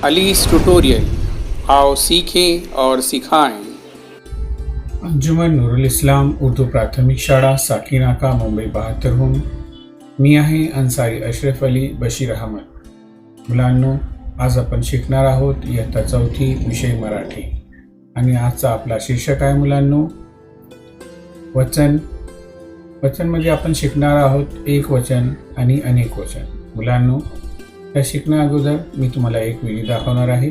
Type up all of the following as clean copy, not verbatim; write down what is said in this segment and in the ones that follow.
अलीस tutorial, आओ सीखें और सिखाएं। अंजुमन नूरुल इस्लाम उर्दू प्राथमिक शाळा साकीनाका मुंबई 72हून मी आहे अन्सारी अशरफ अली बशीर अहमद। मुलांनो, आज आपण शिकणार आहोत इयत्ता 4थी विषय मराठी आणि आजचा आपला शीर्षक आहे मुलांनो वचन। वचनमध्ये आपण शिकणार आहोत एक वचन आणि अनेक वचन। मुलांनो, या शिकण्या अगोदर मी तुम्हाला एक व्हिडिओ दाखवणार आहे।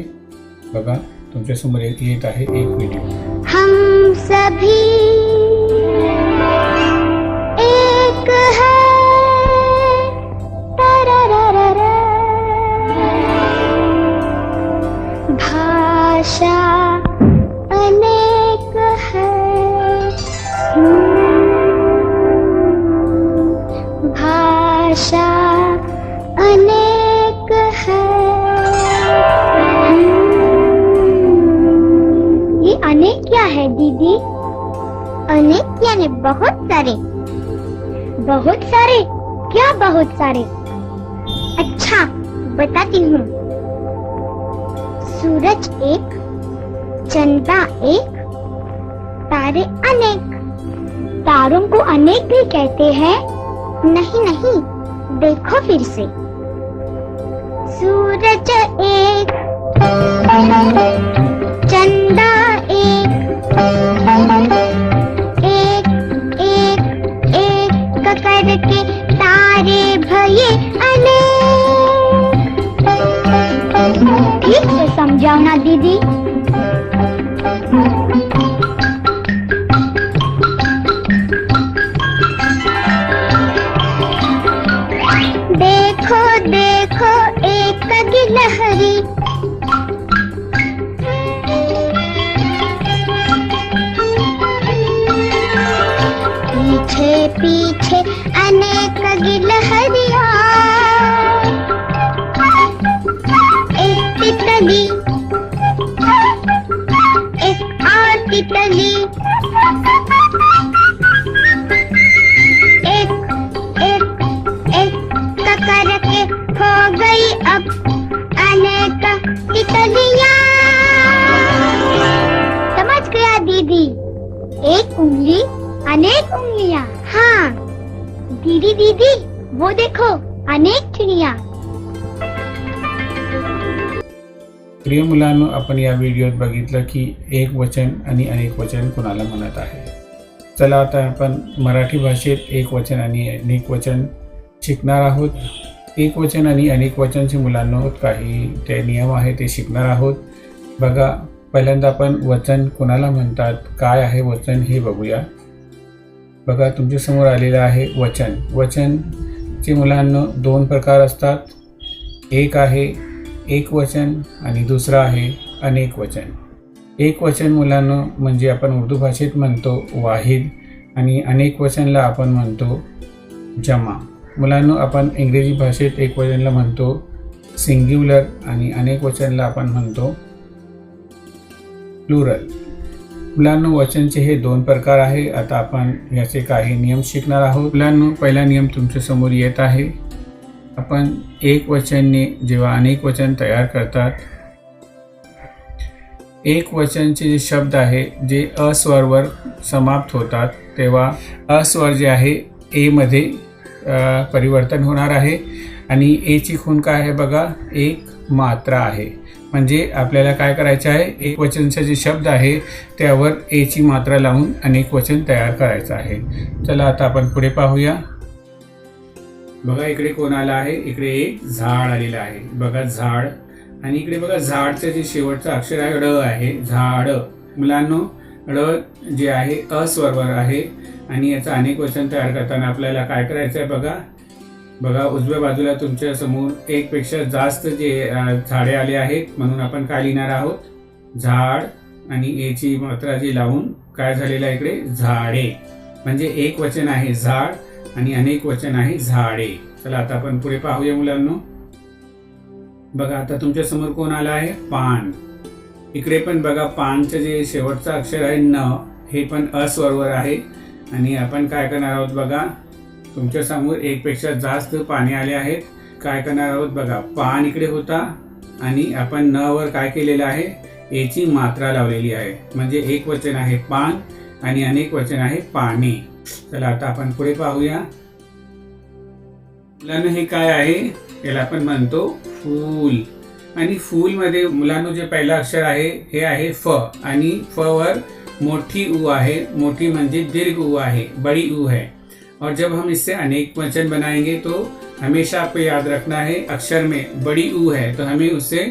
बघा, तुमच्यासमोर येत आहे एक व्हिडिओ। हम सभी एक है, तररररर। भाषा अनेक है, भाषा अनेक है। ये अनेक क्या है दीदी? अनेक यानी बहुत सारे। बहुत सारे? क्या बहुत सारे? अच्छा, बताती हूँ। सूरज एक, चंदा एक, तारे अनेक। तारों को अनेक भी कहते हैं? नहीं नहीं, देखो फिर से। सूरज एक, चंदा एक, एक एक एक करके तारे भये अनेक। ठीक से समझाओ ना दीदी। देखो देखो एक गिलहरी, पीछे पीछे अनेक गिलहरियाँ। एक तितली, एक और तितली, एक एक एक करके हो गई अब अनेक तितलियाँ। समझ गया दीदी? एक उंगली अनेक उंगलियां। हाँ दीदी दीदी, वो देखो अनेक चिड़िया। प्रिय मुलांनो, आपण या व्हिडिओत बघितलं की एक वचन आणि अनेक वचन कोणाला म्हणत आहे। चला आता आपण मराठी भाषेत एक वचन आणि अनेक वचन शिकणार आहोत। एक वचन आणि अनेक वचनचे मुलांनो काही ते नियम आहे ते शिकणार आहोत। बघा, पहिल्यांदा आपण वचन कोणाला म्हणतात, काय आहे वचन हे बघूया। बघा, तुमच्या समोर आलेलं आहे वचन। वचनचे मुलांना दोन प्रकार असतात। एक आहे एक वचन आणि दुसरा आहे अनेक वचन। एक वचन मुलांना म्हणजे आपण उर्दू भाषेत म्हणतो वाहिद आणि अनेक वचनला आपण म्हणतो जमा। मुलांना आपण इंग्रजी भाषेत एक वचनला म्हणतो सिंग्युलर आणि अनेक वचनला आपण म्हणतो प्लुरल। मुलांनो, वचनचे हे दोन प्रकार आहे। आता आपण याचे काही नियम शिकणार आहोत। मुलांनो, पहिला नियम तुमच्या समोर येत आहे। आपण एक वचनने जेव्हा अनेक वचन तयार करतात, एक वचनचे जे शब्द आहे जे अस्वरवर समाप्त होतात, तेव्हा अस्वर जे आहे ए मध्ये परिवर्तन होणार आहे आणि ए ची खूण काय आहे बघा, एक मात्रा आहे। म्हणजे आपल्याला काय करायचे आहे, एक वचनचे जे शब्द आहे त्यावर ए ची मात्रा लावून अनेक वचन तयार करायचं आहे। चला आता आपण पुढे पाहूया। बघा, इकडे कोण आला आहे? इकडे एक झाड आलेलं आहे। बघा, झाड, आणि इकडे बघा झाडचं जे शेवटचं अक्षर आहे ड आहे, झाड। मुलांनो, ड जे आहे अस्वरवर आहे आणि याचं अनेक वचन तयार करताना आपल्याला काय करायचं आहे बघा। बघा, उजव्या बाजूला तुमच्या समोर एक पेक्षा जास्त जे झाडे आले आहेत, म्हणून आपण काय लिहिणार आहोत, झाड आणि ए ची मात्रा जी लावून काय झालेलं आहे इकडे, झाडे। म्हणजे एक वचन आहे झाड आणि अनेक वचन आहे झाडे। चला आता आपण पुढे पाहूया मुलांनो। बघा, आता तुमच्या समोर कोण आला आहे, पान। इकडे पण बघा, पानचं जे शेवटचं अक्षर आहे न, हे पण अस्वरवर आहे आणि आपण काय करणार आहोत बघा, तुमच्या समोर एक पेक्षा जास्त पाने आले आहेत। काय करणार आहोत बघा, पान इकडे होता आणि आपण न वर काय केलेलं आहे, ए ची मात्रा लावलेली आहे. म्हणजे एक वचन आहे पान आणि अनेक वचन आहे पाने. चला आता आपण पुढे पाहूया. मुलांनो हे काय आहे, याला आपण म्हणतो फूल. आणि फूल मध्ये मुलांनो जे पहिला अक्षर आहे हे आहे फ, आणि फ वर मोठी ऊ आहे. मोठी म्हणजे दीर्घ ऊ आहे, बड़ी ऊ है. और जब हम इससे अनेक वचन बनाएंगे तो हमेशा आपको याद रखना है, अक्षर में बड़ी ऊ है तो हमें उससे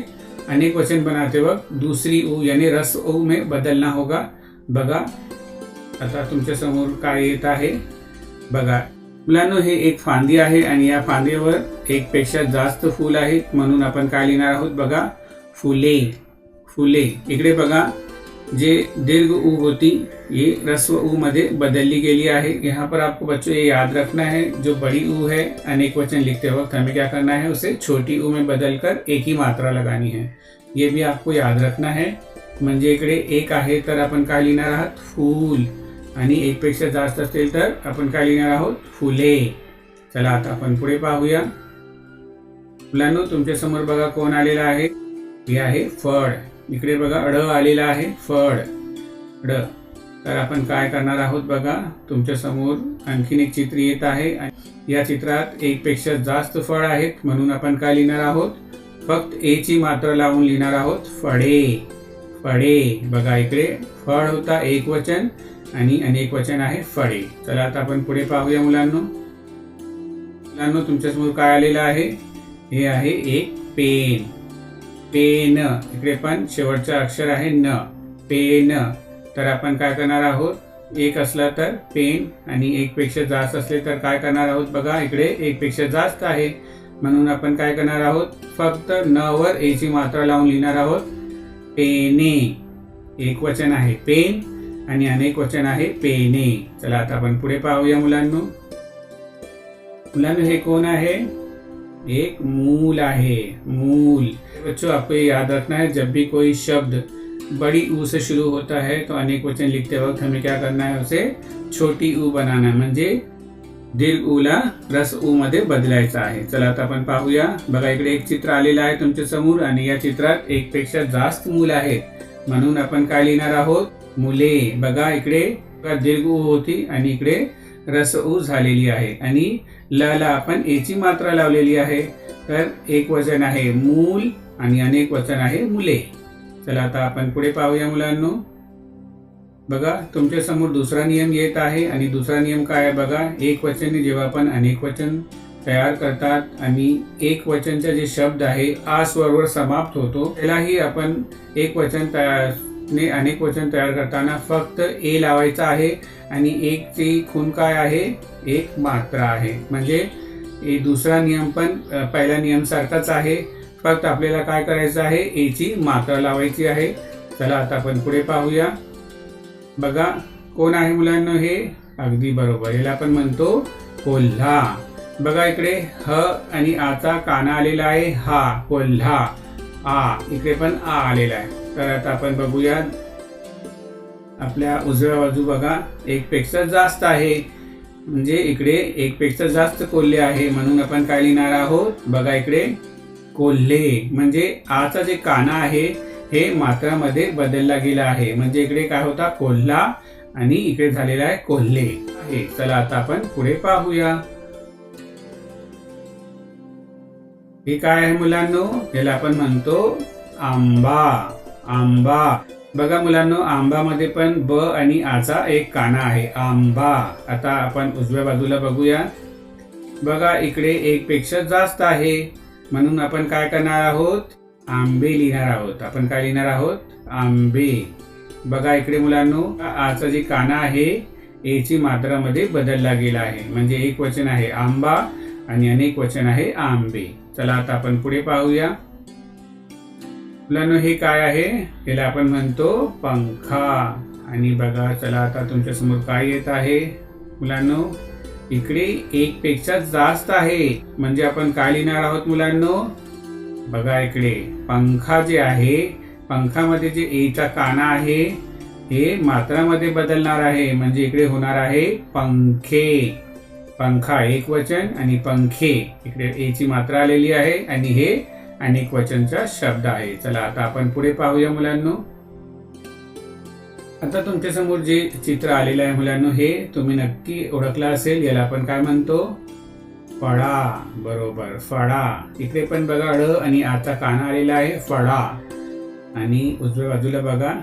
अनेक वचन बनाते वक्त दूसरी ऊ यानी रस ऊ में बदलना होगा. बघा आता तुमच्या समोर काय येत आहे बघा. मुलांनो हे एक फांदी आहे आणि या फांदीवर एक पेक्षा जास्त फूल आहेत म्हणून आपण काय लिहिणार आहोत बघा, फुले. फुले. इकडे बघा जे दीर्घ ऊ होती ये रस्व ऊ मध्ये बदलली गेली आहे. यहाँ पर आपको बच्चों ये याद रखना है, जो बड़ी ऊ है अनेक वचन लिखते वक्त हमें क्या करना है, उसे छोटी ऊ में बदलकर एक ही मात्रा लगानी है. ये भी आपको याद रखना है. म्हणजे इकडे एक आहे तर आपण काय लिहिणार आहोत, फूल. आणि एक पेक्षा जास्त असेल तर आपण काय लिहिणार आहोत, फुले. चला आता आपण पुढे पाहूया. मुलांनो तुमच्या समोर बघा कोण आलेला आहे, हे आहे फळ. इकडे बघा ड आलेला आहे, फळ ड. तर आपण काय करणार आहोत बघा, तुमच्या समोर आणखीन एक चित्र येत आहे. या चित्रात एक पेक्षा जास्त फळ आहेत म्हणून आपण काय लिहिणार आहोत, फक्त ए ची मात्रा लावून लिहिणार आहोत, फळे. फळे. बघा इकडे फळ होता एक वचन आणि अनेक वचन आहे फळे. चला आता आपण पुढे पाहूया मुलांनो. मुलांनो तुमच्या समोर काय आलेलं आहे, हे आहे एक पेन. पेन. इकडे पण शेवटचा अक्षर आहे न, पेन. तर आपण काय करणार आहोत, एक असला तर पेन आणि एक पेक्षा जास्त असले तर काय करणार आहोत बघा, इकडे एक पेक्षा जास्त आहे म्हणून आपण काय करणार आहोत, फक्त न वर ए ची मात्रा लावून लिहिणार आहोत, पेने. एक वचन आहे पेन आणि अनेक वचन आहे पेने. चला आता आपण पुढे पाहूया मुलांनो. मुलांनो हे कोण आहे, एक मूल है, मूल. बच्चों आपको ये याद रखना है, जब भी कोई शब्द बड़ी ऊ से शुरू होता है तो अनेक वचन लिखते वक्त हमें क्या करना है, उसे छोटी ऊ बनाना. म्हणजे दीर्घ ऊला रस ऊ मध्ये बदलायचा आहे. चला आता आपण पाहूया. बघा इकडे एक चित्र आलेलं आहे तुमच्या समोर आणि या चित्रात एक पेक्षा जास्त मूल आहेत म्हणून आपण काय लिहिणार आहोत, मुले. बघा इकडे दीर्घ ऊ होती आणि इकडे रस ऊ झालेली आहे आणि ल ला आपण ए ची मात्रा लावलेली आहे. तर एक वचन आहे मूल आणि अनेक वचन आहे मुले. चला आता आपण पुढे पाहूया मुलांनो. बघा तुमच्या समोर दुसरा नियम येत आहे आणि दुसरा नियम काय आहे बघा, एक वचन जेव्हा आपण अनेक वचन तयार करतात आणि एक वचनचे जे शब्द आहे आ स्वरवर समाप्त होतो त्यालाही आपण एक वचन अनेक वचन तयार करताना फक्त ए लावायचा आहे आणि एक ची खून काय आहे, एक मात्रा आहे. म्हणजे दुसरा नियम पण पहिला नियम सारखाच आहे, फक्त आपल्याला काय करायचं आहे, ए ची मात्रा लावायची आहे. चला आता आपण पुढे पाहूया. बघा कोण आहे मुलांना, हे अगदी बरोबर, याला आपण म्हणतो कोल्हा. बघा इकडे ह आणि आचा काना आलेला आहे, हा कोल्हा. आ इकडे पण आ आलेला आहे. तर आता आपण बघूया. आपल्या उजव्या बाजू बघा एक पेक्षा जास्त आहे म्हणजे इकडे एक पेक्षा जास्त कोल्हे आहे म्हणून आपण काय लिहिणार आहोत बघा, इकडे कोल्हे. म्हणजे आचा जे काना आहे हे मात्रामध्ये बदलला गेला आहे. म्हणजे इकडे काय होता, कोल्हा आणि इकडे झालेला आहे कोल्हे आहे. चला आता आपण पुढे पाहूया. हे काय आहे मुलांनो, याला आपण म्हणतो आंबा. आंबा. बघा मुलांनो आंबामध्ये पण ब आणि आचा एक काना आहे, आंबा. आता आपण उजव्या बाजूला बघूया. बघा इकडे एक पेक्षा जास्त आहे म्हणून आपण काय करणार आहोत, आंबे लिहिणार आहोत. आपण काय लिहिणार आहोत, आंबे. बघा इकडे मुलांनो आचा जी काना आहे ए ची मात्रामध्ये बदलला गेला आहे. म्हणजे एक वचन आहे आंबा आणि अनेक वचन आहे आंबे. चला आता आपण पुढे पाहूया. मुलांनो हे काय आहे, याला आपण म्हणतो पंखा. आणि बघा चला आता तुमच्या समोर काय येत आहे मुलांनो, इकडे एक पेक्षा जास्त आहे म्हणजे आपण काय लिहिणार आहोत मुलांनो, बघा इकडे पंखा जे आहे, पंखामध्ये जे ए चा काना आहे हे मात्रामध्ये बदलणार आहे. म्हणजे इकडे होणार आहे पंखे. पंखा एक वचन आणि पंखे इकडे ए ची मात्रा आलेली आहे आणि हे अनेक वचनचा शब्द आहे. चला आता आपण पुढे पाहूया मुलांनो. आता तुमच्या समोर जे चित्र आलेलं आहे मुलांनो, हे तुम्ही नक्की ओळखलं असेल. याला आपण काय म्हणतो? फळा. बरोबर, फळा. इकडे पण बघा ड आणि आचा काना आलेला आहे, फळा. आणि उजव्या बाजूला बघा,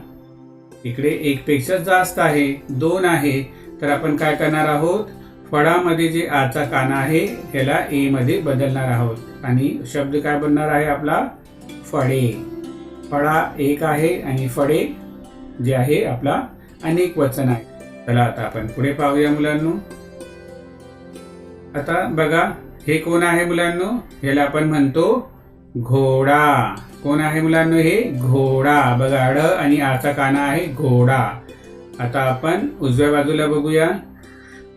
इकडे एक पेक्षा जास्त आहे, 2 आहे. तर आपण काय करणार आहोत? फळामध्ये जे आचा काना आहे याला ए मध्ये बदलणार आहोत आणि शब्द काय बनणार आहे आपला? फळे. फळा एक आहे आणि फळे जे आहे आपला अनेक वचन आहे. चला आता आपण पुढे पाहूया मुलांनो. आता बघा, हे कोण आहे मुलांनो? याला आपण म्हणतो घोडा. कोण आहे मुलांनो? हे घोडा. बघा, ड आणि आचा काना आहे, घोडा. आता आपण उजव्या बाजूला बघूया.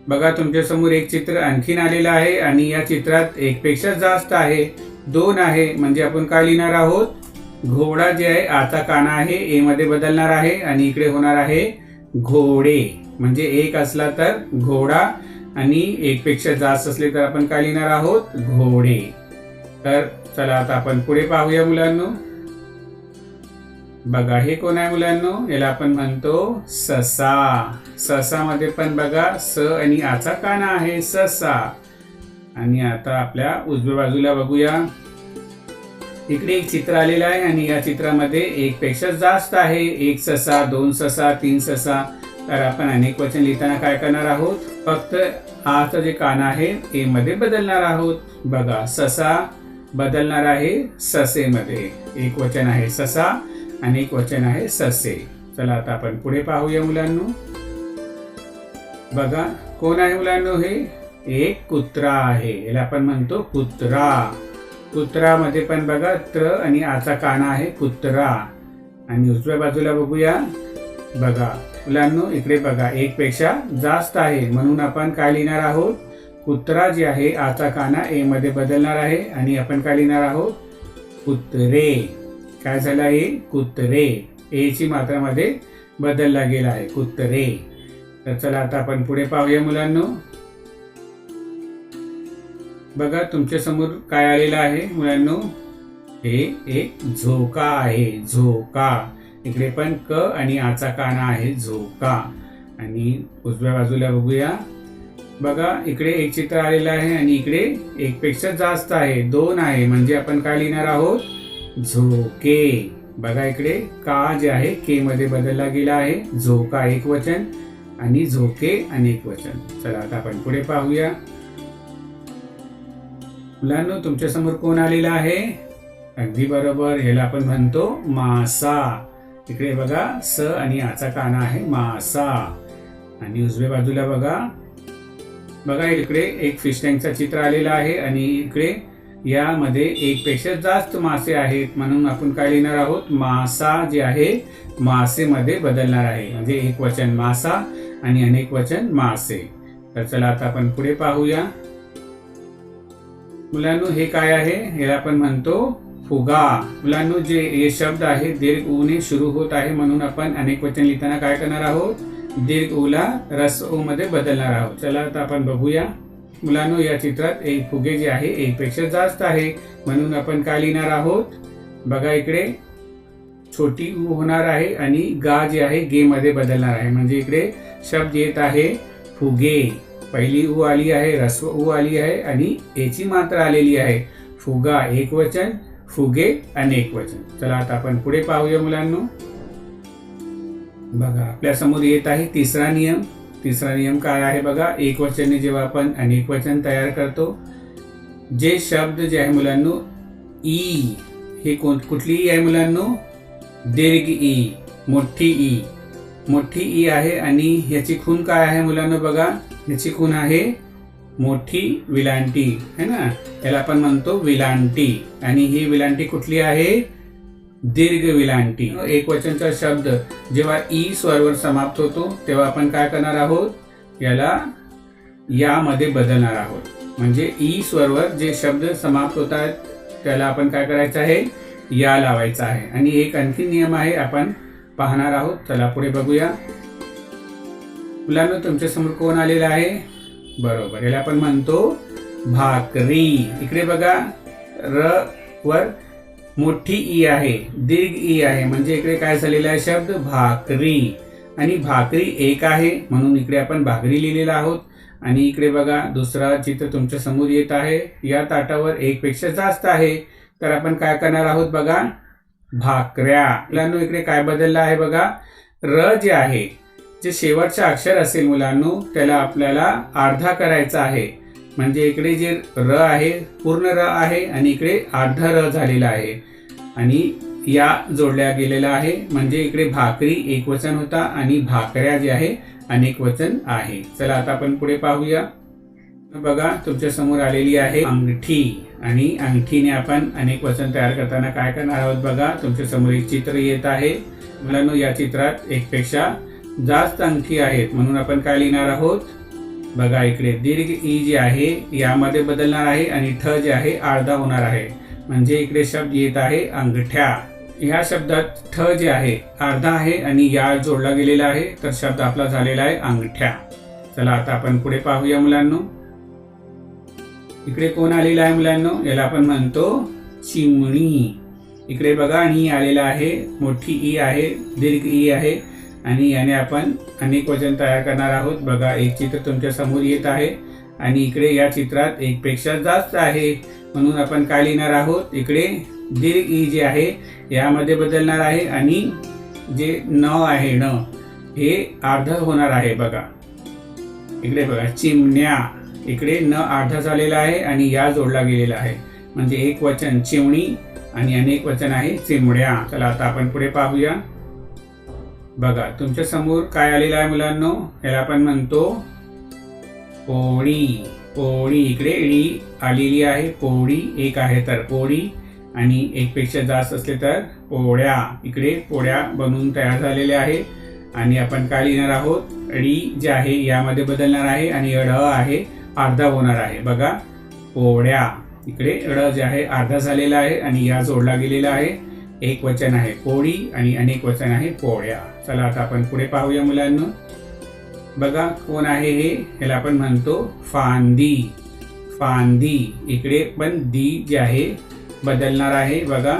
बघा, तुमच्या समोर एक चित्र आणखीन आलेलं आहे आणि या चित्रात एक पेक्षा जास्त आहे, 2 आहे. म्हणजे आपण काय लिहिणार आहोत? घोडा जे आहे आचा काना आहे, ए मध्ये बदलणार आहे आणि इकडे होणार आहे घोडे. म्हणजे एक असला तर घोडा आणि एक पेक्षा जास्त असले तर आपण काय लिहिणार आहोत? घोडे. तर चला आता आपण पुढे पाहूया मुलांनो. बघा, हे कोण आहे मुलांनो? याला आपण म्हणतो ससा. ससा मध्ये पण बघा स आणि आचा काना आहे, ससा. आणि आता आपल्या उजव्या बाजूला बघूया. इकडे एक चित्र आलेलं आहे आणि या चित्रामध्ये एक पेक्षा जास्त आहे, 1 ससा, 2 ससा, 3 ससा. तर आपण अनेक वचन लिहिताना काय करणार आहोत? फक्त आचा जे काना आहे ए मध्ये बदलणार आहोत. बघा, ससा बदलणार आहे ससेमध्ये. एक वचन आहे ससा, अनेक वचन आहे ससे. चला आता आपण पुढे पाहूया मुलांनो. बघा, कोण आहे मुलांनो? हे एक कुत्रा आहे. याला आपण म्हणतो कुत्रा. कुत्रा मध्ये पण बघा त्र आणि आचा काना आहे, कुत्रा. आणि उजव्या बाजूला बघूया. बघा मुलांनो, इकडे बघा एक पेक्षा जास्त आहे म्हणून आपण काय लिहिणार आहोत? कुत्रा जे आहे आचा काना ए मध्ये बदलणार आहे आणि आपण काय लिहिणार आहोत? कुत्रे. काय झालं आहे? कुत्रे. ए ची मात्रामध्ये बदलला गेला आहे, कुत्रे. तर चला आता आपण पुढे पाहूया मुलांनो. बघा, तुमच्या समोर काय आलेलं आहे मुलांनो? हे एक झोका आहे, झोका. इकडे पण क आणि आचा काना आहे, झोका. आणि उजव्या बाजूला बघूया. बघा, इकडे एक चित्र आलेलं आहे आणि इकडे एक पेक्षा जास्त आहे, 2 आहे. म्हणजे आपण काय लिहिणार आहोत? झोके. बघा, इकडे का जे आहे के मध्ये बदलला गेला आहे, झोका एक वचन आणि झोके अनेक वचन. चला आता आपण पुढे पाहूया मुलांनो. तुमच्या समोर कोण आलेला आहे? अगदी बरोबर, याला आपण म्हणतो मासा. इकडे बघा स आणि आचा काना आहे, मासा. आणि उजव्या बाजूला बघा इकडे एक फिश टँकचा चित्र आलेला आहे आणि इकडे यामध्ये एक पेक्षा जास्त मासे आहेत म्हणून आपण काय लिहिणार आहोत? मासा जे आहे मासेमध्ये बदलणार आहे. म्हणजे एक वचन मासा आणि अनेक वचन मासे. तर चला आता आपण पुढे पाहूया मुलांनो. हे काय आहे? याला आपण म्हणतो फुगा. मुलांनो, जे हे शब्द आहे दीर्घ ऊ ने सुरू होत आहे म्हणून आपण अनेक वचन लिहिताना काय करणार आहोत? दीर्घ ऊला रस ऊ मध्ये बदलणार आहोत. चला आता आपण बघूया मुलांनो. या चित्रात एक फुगे जे आहे एक पेक्षा जास्त आहे म्हणून आपण काय लिहिणार आहोत? बघा, इकडे छोटी ऊ होणार आहे आणि गा जे आहे गे मध्ये बदलणार आहे. म्हणजे इकडे शब्द येत आहे फुगे. पहिली ऊ आली आहे, रस्व ऊ आली आहे आणि एची मात्रा आलेली आहे. फुगा एक वचन, फुगे अनेक वचन. चला आता आपण पुढे पाहूया मुलांनो. बघा, आपल्या समोर येत आहे तिसरा नियम. तिसरा नियम काय आहे बघा? एक वचन जेव्हा आपण अनेक वचन तयार करतो, जे शब्द जे आहे मुलांनो ई, हे कुठली ई आहे मुलांनो? दीर्घ ई, मोठी ई. मोठी ई आहे आणि ह्याची खून काय आहे मुलांनो? बघा, ह्याची खून आहे मोठी विलांटी, है ना? याला आपण म्हणतो विलांटी. आणि ही विलांटी कुठली आहे? दीर्घ विलांटी. एक वचनचा शब्द जेव्हा ई स्वरवर समाप्त होतो तेव्हा आपण काय करणार आहोत? याला यामध्ये बदलणार आहोत. म्हणजे ई स्वरवर जे शब्द समाप्त होतात त्याला आपण काय करायचं आहे? या लावायचा आहे. आणि एक आणखी नियम आहे आपण पाहणार आहोत. चला पुढे बघूया मुलांनो. तुमच्या समोर कोण आलेला आहे? बरोबर, याला आपण म्हणतो भाकरी. इकडे बघा, र वर मोठी ई आहे, दीर्घ ई आहे, म्हणजे इकडे काय झालेला आहे शब्द भाकरी. आणि भाकरी एक आहे म्हणून इकडे आपण भाकरी लिहिलेला आहोत. आणि इकडे बघा दुसरा चित्र तुमच्या समोर येत आहे. या ताटावर एक पेक्षा जास्त आहे, तर आपण काय करणार आहोत बघा, भाकऱ्या. मुलांनो इकडे काय बदललं आहे बघा, र जे आहे, जे शेवटचं अक्षर असेल मुलांनो, त्याला आपल्याला अर्धा करायचा आहे. म्हणजे इकडे जे र आहे पूर्ण र आहे आणि इकडे अर्धा र झालेला आहे आणि या जोडल्या गेलेला आहे. म्हणजे इकडे भाकरी एकवचन होता आणि भाकऱ्या जे आहे अनेक वचन आहे. चला आता आपण पुढे पाहूया. बघा तुमच्या समोर आलेली आहे अंगठी. आणि अंगठीने आपण अनेक वचन तयार करताना काय करणार आहोत बघा, तुमच्या समोर एक चित्र येत आहे. मुलांनो या चित्रात एक पेक्षा जास्त अंगठी आहेत म्हणून आपण काय लिहिणार आहोत बघा, इकडे दीर्घ ई जे आहे यामध्ये बदलणार आहे आणि ठ जे आहे अर्धा होणार आहे. म्हणजे इकडे शब्द येत आहे अंगठ्या. ह्या शब्दात ठ जे आहे अर्धा आहे आणि या जोडला गेलेला आहे, तर शब्द आपला झालेला आहे अंगठ्या. चला आता आपण पुढे पाहूया मुलांनो. इकडे कोण आलेला आहे मुलांनो, याला आपण म्हणतो चिमणी. इकडे बघा आणि आलेला आहे, मोठी ई आहे, दीर्घ ई आहे आणि याने आपण अनेक वचन तयार करणार आहोत. बघा एक चित्र तुमच्या समोर येत आहे आणि इकडे या चित्रात एक पेक्षा जास्त आहे म्हणून आपण काय लिहिणार आहोत, इकडे दीर्घ ई जे आहे यामध्ये बदलणार आहे आणि जे न आहे न हे अर्ध होणार आहे. बघा इकडे बघा चिमण्या, इकडे न अर्धा झालेला आहे आणि या जोडला गेलेला आहे. म्हणजे एक वचन चिमणी आणि अनेक वचन आहे चिमड्या. चला आता आपण पुढे पाहूया. बघा तुमच्या समोर काय आलेलं आहे मुलांनो, याला आपण म्हणतो पोळी. पोळी इकडे ळी आलेली आहे, पोळी एक आहे तर पोळी आणि एक पेक्षा जास्त असले तर पोळ्या. इकडे पोळ्या बनवून तयार झालेल्या आहे आणि आपण काय लिहिणार आहोत, ळी जे आहे यामध्ये बदलणार आहे आणि ळ आहे अर्धा होणार आहे. बघा पोळ्या, इकडे ळ जे आहे अर्धा झालेला आहे आणि या जोडला गेलेला आहे. एक वचन आहे पोळी आणि अनेक वचन आहे पोळ्या. चला आता आपण पुढे पाहूया मुलांनो. बघा कोण आहे हे, याला आपण म्हणतो फांदी. फांदी, इकडे पण दी जे आहे बदलणार आहे. बघा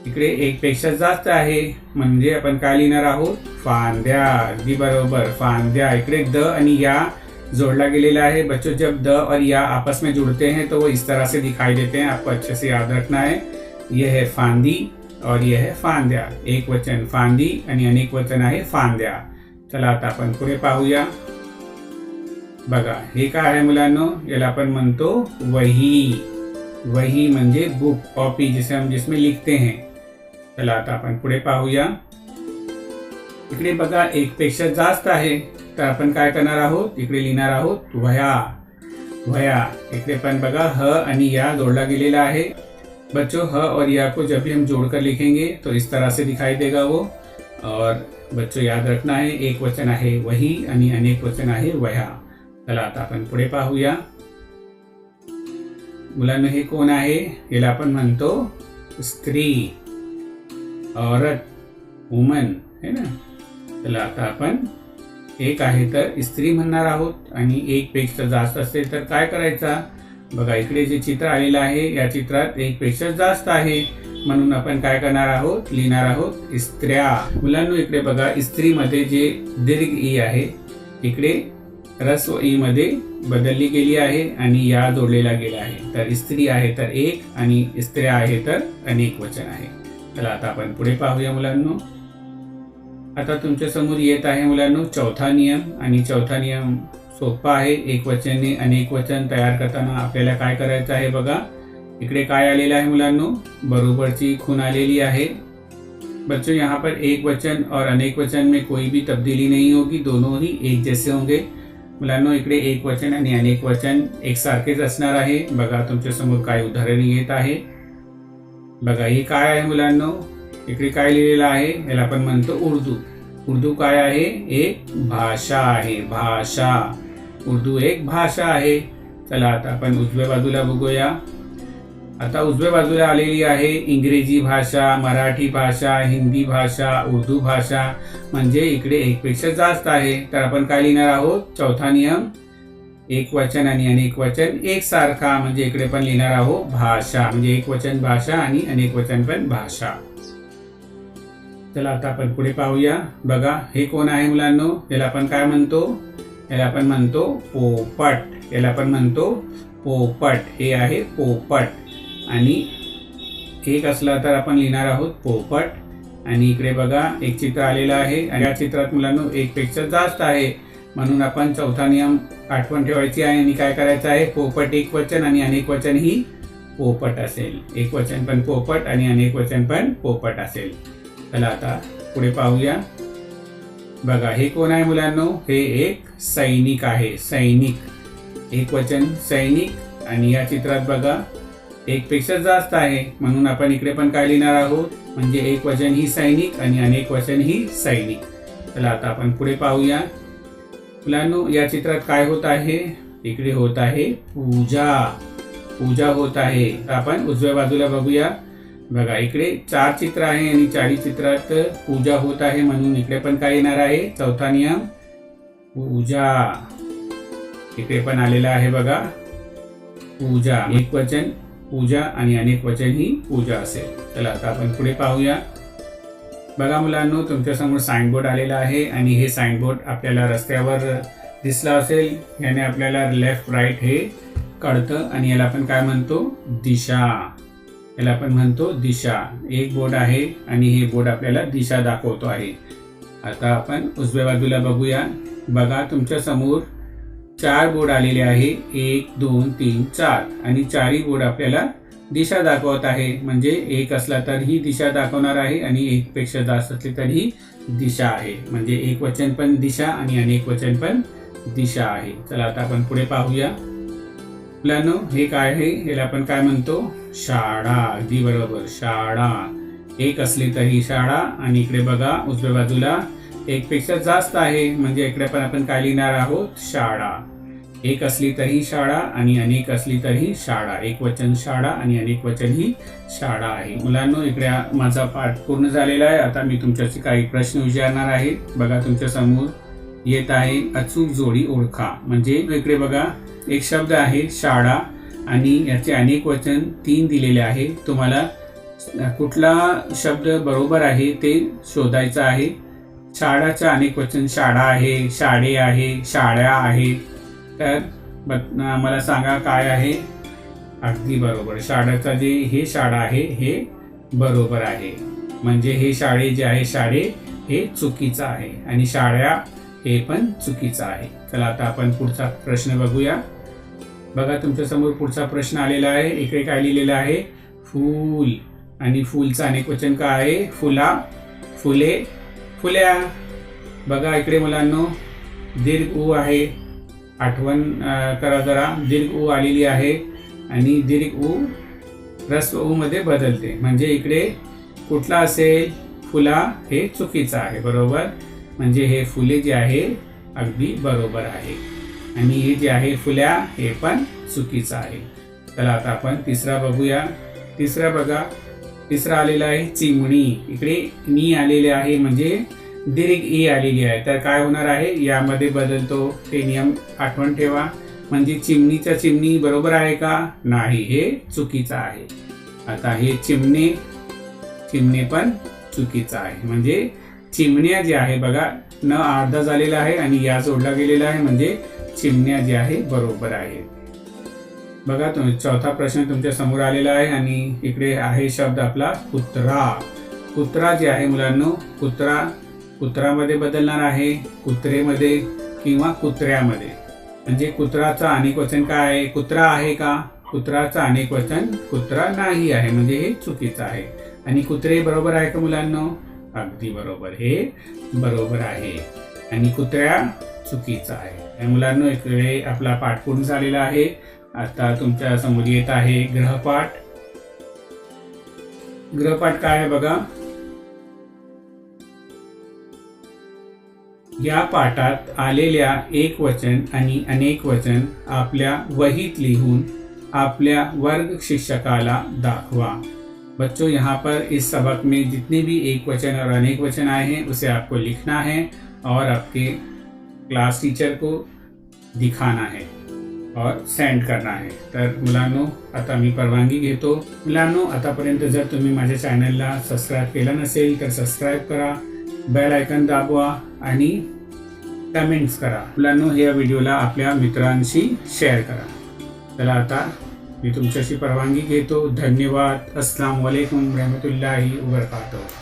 इकडे एक पेक्षा जास्त आहे म्हणजे आपण काय लिहिणार आहोत, फांद्या. अगदी बरोबर, फांद्या. इकडे द आणि या जोड़ला गेलेला है। बच्चों जब द और या आपस में जुड़ते हैं तो वो इस तरह से दिखाई देते हैं, आपको अच्छे से याद रखना है। यह है फांदी और यह है फांद्या। एक वचन फांदी आणि अनेक वचन आहे फांद्या। चला आता आपण पुढे पाहूया। बघा हे काय आहे मुलांनो, याला आपण म्हणतो वही। वही म्हणजे बुक, कॉपी जिसे हम जिसमें लिखते हैं। चला आता आपण पुढे पाहूया। इकडे बघा एक पेक्षा जास्त आहे तर आपण काय करणार आहोत, इकडे लिहिणार आहोत वह्या। वह्या इकडे पण बघा ह आणि या जोड़ला गेलेला आहे। बच्चों ह और या को जब भी हम जोड़कर लिखेंगे तो इस तरह से दिखाई देगा वो। और बच्चों याद रखना है एक वचन आहे वही आणि अनेक वचन आहे वह्या। चला आता आपण पुढे पाहूया। मुलांना हे कोण आहे, याला आपण म्हणतो स्त्री, औरत, वुमन है ना। चला आता आपण एक आहे तर स्त्री म्हणणार आहोत आणि एक पेक्षा जास्त असेल तर काय करायचा। बघा इकडे जे चित्र आलेलं आहे या चित्रात एक पेक्षा जास्त आहे म्हणून आपण काय करणार आहोत, लिहिणार आहोत स्त्रिया। मुलांनो इकडे बघा स्त्री मध्ये जे दीर्घ ई आहे इकडे ह्रस्व ई मध्ये बदलली गेली आहे आणि या जोडलेला गेला आहे। तर स्त्री आहे तर एक आणि स्त्रिया आहे तर अनेक वचन आहे। चला आता आपण पुढे पाहूया मुलांनो। आता तुमच्या समोर येत आहे मुलांनो चौथा नियम आणि चौथा नियम सोपा आहे। एक वचनने अनेक वचन तयार करताना आपल्याला काय करायचं आहे बघा। इकडे काय आलेलं आहे मुलांनो, बरोबरची खून आलेली आहे। बच्चों यहाँ पर एक वचन और अनेक वचन में कोई भी तब्दीली नहीं होगी, दोनों ही एक जैसे होंगे। मुलांनो इकडे एक वचन आणि अनेक वचन एकसारखेच असणार आहे। बघा तुमच्या समोर काय उदाहरण येत आहे। बघा हे काय आहे मुलांनो, इकडे काय लिहिलेलं आहे, याला आपण म्हणतो उर्दू। उर्दू काय आहे, एक भाषा आहे, भाषा। उर्दू एक भाषा आहे। चला आता आपण उजव्या बाजूला बघूया। आता उजव्या बाजूला आलेली आहे इंग्रजी भाषा, मराठी भाषा, हिंदी भाषा, उर्दू भाषा, म्हणजे इकडे एक पेक्षा जास्त आहे। तर आपण काय लिहिणार आहोत, चौथा नियम एक वचन आणि अनेक वचन एकसारखा, म्हणजे इकडे पण लिहिणार आहोत भाषा, म्हणजे एक वचन भाषा आणि अनेक वचन पण भाषा. चला आता आपण पुढे पाहूया. बघा हे कोण आहे मुलांनो? याला आपण काय म्हणतो? याला आपण म्हणतो पोपट. याला आपण म्हणतो पोपट. हे आहे पोपट. आणि एक असला तर आपण लिहिणार आहोत पोपट. आणि इकडे बघा एक चित्र आलेलं आहे आणि या चित्रात मुलांनो एक पेक्षा जास्त आहे, म्हणून आपण चौथा नियम आठवण ठेवायची आहे आणि काय करायचं आहे? पोपट एक वचन आणि अनेक वचन ही पोपट असेल. एक वचन पण पोपट आणि अनेक वचन पण पोपट असेल. चला आता पुढे पाहूया. बघा हे कोण आहे मुलांनो? हे एक सैनिक आहे. सैनिक. एक वचन सैनिक आणि या चित्रात बघा एक पेक्षा जास्त आहे, म्हणून आपण इकडे पण काय लिहिणार आहोत? म्हणजे एक वचन ही सैनिक आणि अनेक वचन ही सैनिक. चला आता आपण पुढे पाहूया. मुलांनो या चित्रात काय होत आहे? इकडे होत आहे पूजा. पूजा होत आहे. आपण उजव्या बाजूला बघूया. बघा इकडे 4 चित्र आहे आणि 4 चित्रात पूजा होत आहे, म्हणून इकडे पण काय येणार आहे? चौथा नियम पूजा. इकडे पण आलेला आहे बघा पूजा. एक वचन पूजा आणि अनेक वचन ही पूजा असेल. चला आता आपण पुढे पाहूया. बघा मुलांनो तुमच्या समोर साईनबोर्ड आलेला आहे आणि हे साईनबोर्ड आपल्याला रस्त्यावर दिसला असेल. याने आपल्याला लेफ्ट राईट हे कळतं आणि याला आपण काय म्हणतो? दिशा. याला आपण म्हणतो दिशा. एक बोर्ड आहे आणि हे बोर्ड आपल्याला दिशा दाखवतो आहे. आता आपण उजव्या बाजूला बघूया. बघा तुमच्या समोर 4 बोर्ड आलेले आहे. 1 2 3 4 आणि 4ही बोर्ड आपल्याला दिशा दाखवत आहे. म्हणजे एक असला तर ही दिशा दाखवणार आहे आणि एक पेक्षा जास्त असली तर ही दिशा आहे. म्हणजे एक वचन पण दिशा आणि अनेक वचन पण दिशा आहे. चला आता आपण पुढे पाहूया. मुलांनो हे काय आहे? याला आपण काय म्हणतो? शाळा. अगदी बरोबर शाळा. एक असली तरी शाळा आणि इकडे बघा उजव्या बाजूला एक पेक्षा जास्त आहे, म्हणजे इकडे पण आपण काय लिहिणार आहोत? शाळा. एक असली तरी शाळा आणि अनेक असली तरी शाळा. एक वचन शाळा आणि अनेक वचन ही शाळा आहे. मुलांनो इकडे माझा पाठ पूर्ण झालेला आहे. आता मी तुमच्याशी काही प्रश्न विचारणार आहे. बघा तुमच्या समोर येत आहे अचूक जोडी ओळखा. म्हणजे इकडे बघा एक शब्द आहे शाळा आणि याचे अनेक वचन 3 दिलेले आहे. तुम्हाला कुठला शब्द बरोबर आहे ते शोधायचं आहे. शाळाचं अनेक वचन शाळा आहे, शाळे आहे, शाळ्या आहे. तर मला सांगा काय आहे? अगदी बरोबर शाळेचा जे हे शाळा आहे हे बरोबर आहे. म्हणजे हे शाळे जे आहे शाळे हे चुकीचं आहे आणि शाळ्या हे पण चुकीचं आहे. चला आता आपण पुढचा प्रश्न बघूया. बघा तुमच्या समोर पुढचा प्रश्न आलेला आहे. इकडे काय लिहिलेलं आहे? फूल. आणि फूलचं अनेक वचन काय आहे? फुला, फुले, फुल्या. बघा इकडे मुलांनो दीर्घ ऊ आहे. आठवण करा जरा. दीर्घ ऊ आलेली आहे आणि दीर्घ ऊ ह्रस्व ऊ मध्ये बदलते. म्हणजे इकडे कुठला असेल? फुला हे चुकीचं आहे. बरोबर. म्हणजे हे फुले जे आहे अगदी बरोबर आहे आणि हे जे आहे फुल्या हे पण चुकीचं आहे. चला आता आपण तिसरा बघूया. तिसरा बघा तिसरा आलेला आहे चिमणी. इकडे नी आलेले आहे म्हणजे दीर्घ ई आलेली आहे. तर काय होणार आहे? यामध्ये बदलतो. ते नियम आठवण ठेवा. म्हणजे चिमणीच्या चिमणी बरोबर आहे का? नाही, हे चुकीचं आहे. आता हे चिमणे, चिमणे पण चुकीचं आहे. म्हणजे चिमण्या जे आहे बघा न अर्धा झालेला आहे आणि या जोडला गेलेला आहे, म्हणजे चिमण्या जे आहे बरोबर आहे. बघा चौथा प्रश्न तुमच्या समोर आलेला आहे आणि इकडे आहे शब्द आपला कुत्रा. कुत्रा जे आहे मुलांनो कुत्रा कुत्रामध्ये बदलणार आहे, कुत्रेमध्ये किंवा कुत्र्यामध्ये. म्हणजे कुत्राचा अनेक वचन काय आहे? कुत्रा आहे का? कुत्राचा अनेक वचन कुत्रा नाही आहे, म्हणजे हे चुकीचं आहे. आणि कुत्रे बरोबर आहे का मुलांनो? अगदी बरोबर, हे बरोबर आहे. आणि कुत्र्या चुकीचं आहे. मुलांनो इकडे आपला पाठ पूर्ण झालेला आहे. आता तुमच्या समोर येत आहे ग्रहपाठ. ग्रहपाठ काय आहे बघा. या पाठात आलेल्या एक वचन आणि अनेक वचन आपल्या वहीत लिहून आपल्या वर्ग शिक्षकाला दाखवा. बच्चों यहाँ पर इस सबक में जितने भी एक वचन और अनेक वचन आए हैं उसे आपको लिखना है और आपके क्लास टीचर को दिखाना है. और सेंड करना आहे. तर मुलांनो आता मी परवानगी घेतो. मुलांनो आतापर्यंत जर तुम्ही माझ्या चॅनलला सबस्क्राईब केलं नसेल तर सबस्क्राईब करा, बेल आयकन दाबवा आणि कमेंट्स करा. मुलांनो या व्हिडिओला आपल्या मित्रांशी शेअर करा. चला आता मी तुमच्याशी परवानगी घेतो. धन्यवाद. अस्सलाम वालेकुम रहमतुल्लाहि व बरकातुहू.